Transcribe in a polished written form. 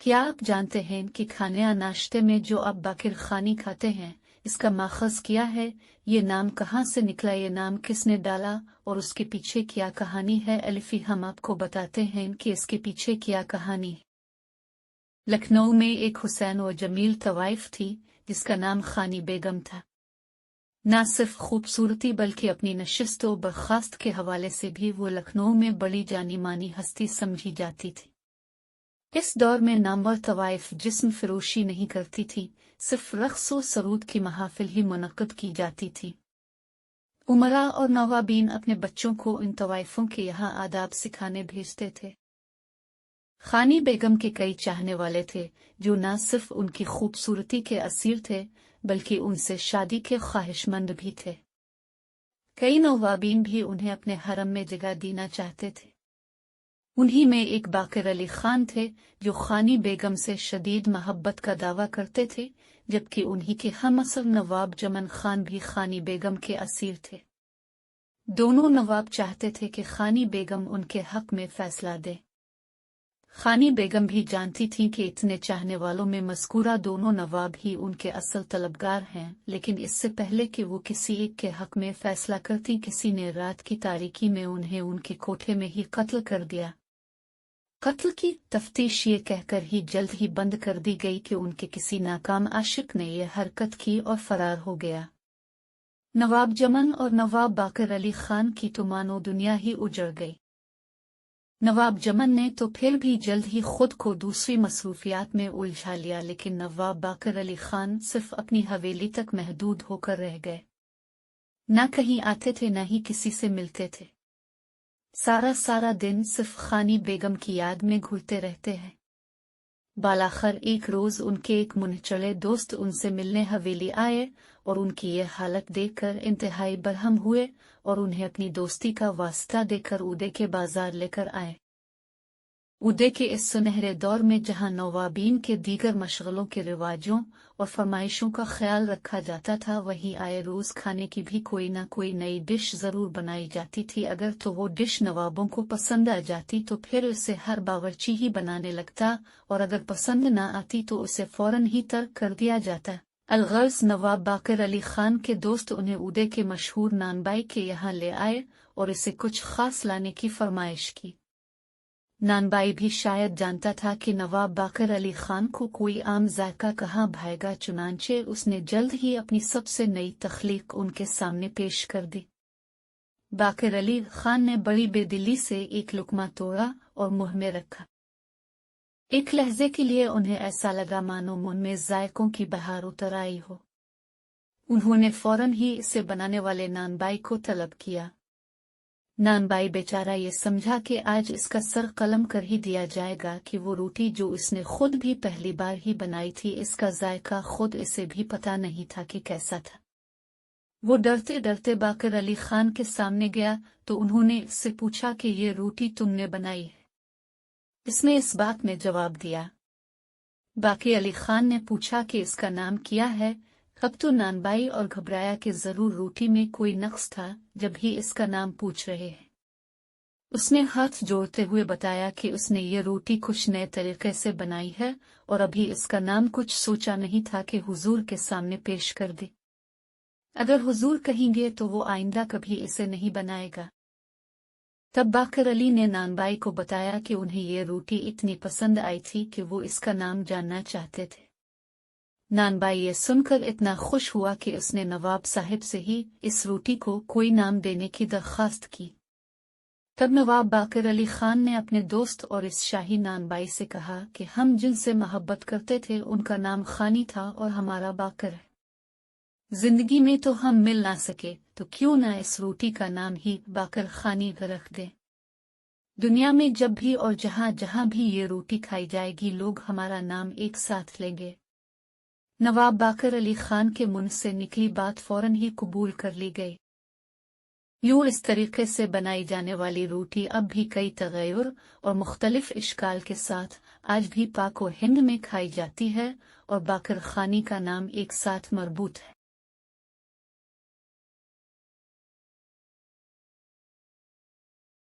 क्या आप जानते हैं कि खाने या नाश्ते में जो आप बाकिर खानी खाते हैं, इसका माखज़ क्या है? ये नाम कहाँ से निकला, ये नाम किसने डाला और उसके पीछे क्या कहानी है? अलिफी हम आपको बताते हैं कि इसके पीछे क्या कहानी है। लखनऊ में एक हुसैन और जमील तवाइफ थी जिसका नाम खानी बेगम था। न सिर्फ खूबसूरती बल्कि अपनी नशिस्त व बर्खास्त के हवाले से भी वो लखनऊ में बड़ी जानी मानी हस्ती समझी जाती थी। इस दौर में नामवर तवाइफ जिस्म फरोशी नहीं करती थी, सिर्फ रक़्स व सरूद की महाफिल ही मुनक़्क़द की जाती थी। उमरा और नवाबीन अपने बच्चों को इन तवाइफों के यहाँ आदाब सिखाने भेजते थे। खानी बेगम के कई चाहने वाले थे जो न सिर्फ उनकी खूबसूरती के असीर थे बल्कि उनसे शादी के ख्वाहिशमंद भी थे। कई नवाबीन भी उन्हें अपने हरम में जगह देना चाहते थे। उन्हीं में एक बाकिर अली खान थे जो खानी बेगम से शदीद मोहब्बत का दावा करते थे, जबकि उन्हीं के हमअसर नवाब जमन खान भी खानी बेगम के असीर थे। दोनों नवाब चाहते थे कि खानी बेगम उनके हक में फैसला दे। खानी बेगम भी जानती थीं कि इतने चाहने वालों में मज़कूरा दोनों नवाब ही उनके असल तलबगार हैं, लेकिन इससे पहले कि वो किसी एक के हक में फैसला करती, किसी ने रात की तारीकी में उन्हें उनके कोठे में ही कत्ल कर दिया। कत्ल की तफ्तीश ये कहकर ही जल्द ही बंद कर दी गई कि उनके किसी नाकाम आशिक ने यह हरकत की और फरार हो गया। नवाब जमन और नवाब बाकर अली खान की तो मानो दुनिया ही उजड़ गई। नवाब जमन ने तो फिर भी जल्द ही खुद को दूसरी मसरूफियात में उलझा लिया, लेकिन नवाब बाकर अली खान सिर्फ अपनी हवेली तक महदूद होकर रह गए। न कहीं आते थे न ही किसी से मिलते थे। सारा दिन सिर्फ खानी बेगम की याद में घुलते रहते हैं। बालाखर एक रोज उनके एक मुनचले दोस्त उनसे मिलने हवेली आए और उनकी ये हालत देखकर इंतहाई बरहम हुए और उन्हें अपनी दोस्ती का वास्ता देकर उदय के बाजार लेकर आए। उदय के इस सुनहरे दौर में जहां नवाबीन के दीगर मशगलों के रिवाजों और फरमाइशों का ख्याल रखा जाता था, वहीं आए रोज खाने की भी कोई ना कोई नई डिश जरूर बनाई जाती थी। अगर तो वो डिश नवाबों को पसंद आ जाती तो फिर उसे हर बावर्ची ही बनाने लगता, और अगर पसंद न आती तो उसे फौरन ही तर्क कर दिया जाता। अलगर्ज नवाब बाकर अली खान के दोस्त उन्हें उदय के मशहूर नानबाई के यहाँ ले आए और इसे कुछ खास लाने की फरमाइश की। नानबाई भी शायद जानता था कि नवाब बाकर अली खान को कोई आम जायका कहाँ भाएगा, चुनांचे उसने जल्द ही अपनी सबसे नई तख्लीक उनके सामने पेश कर दी। बाकर अली खान ने बड़ी बेदिली से एक लुकमा तोड़ा और मुंह में रखा। एक लहजे के लिए उन्हें ऐसा लगा मानो मुंह में जायकों की बहार उतर आई हो। उन्होंने फौरन ही इसे बनाने वाले नानबाई को तलब किया। नानबाई बेचारा ये समझा कि आज इसका सर कलम कर ही दिया जाएगा कि वो रोटी जो उसने खुद भी पहली बार ही बनाई थी, इसका जायका खुद इसे भी पता नहीं था कि कैसा था। वो डरते डरते बाकर अली खान के सामने गया तो उन्होंने इससे पूछा कि ये रोटी तुमने बनाई है? इसने इस बात में जवाब दिया। बाकर अली खान ने पूछा कि इसका नाम क्या है? अब तो नानबाई और घबराया कि जरूर रोटी में कोई नक्स था जब ही इसका नाम पूछ रहे हैं। उसने हाथ जोड़ते हुए बताया कि उसने ये रोटी कुछ नए तरीके से बनाई है और अभी इसका नाम कुछ सोचा नहीं था कि हुजूर के सामने पेश कर दे। अगर हुजूर कहेंगे तो वो आइंदा कभी इसे नहीं बनाएगा। तब बाकर अली ने नानबाई को बताया कि उन्हें ये रोटी इतनी पसंद आई थी कि वो इसका नाम जानना चाहते थे। नानबाई ये सुनकर इतना खुश हुआ कि उसने नवाब साहिब से ही इस रोटी को कोई नाम देने की दरख्वास्त की। तब नवाब बाकर अली खान ने अपने दोस्त और इस शाही नानबाई से कहा कि हम जिनसे मोहब्बत करते थे उनका नाम खानी था और हमारा बाकर है। जिंदगी में तो हम मिल ना सके तो क्यों ना इस रोटी का नाम ही बाकर खानी रख दें। दुनिया में जब भी और जहां जहां भी ये रोटी खाई जाएगी लोग हमारा नाम एक साथ लेंगे। नवाब बाकर अली खान के मुंह से निकली बात फौरन ही कबूल कर ली गई। यूं इस तरीके से बनाई जाने वाली रोटी अब भी कई तगैर और मुख्तलिफ इश्काल के साथ आज भी पाक व हिंद में खाई जाती है और बाकर खानी का नाम एक साथ मरबूत है।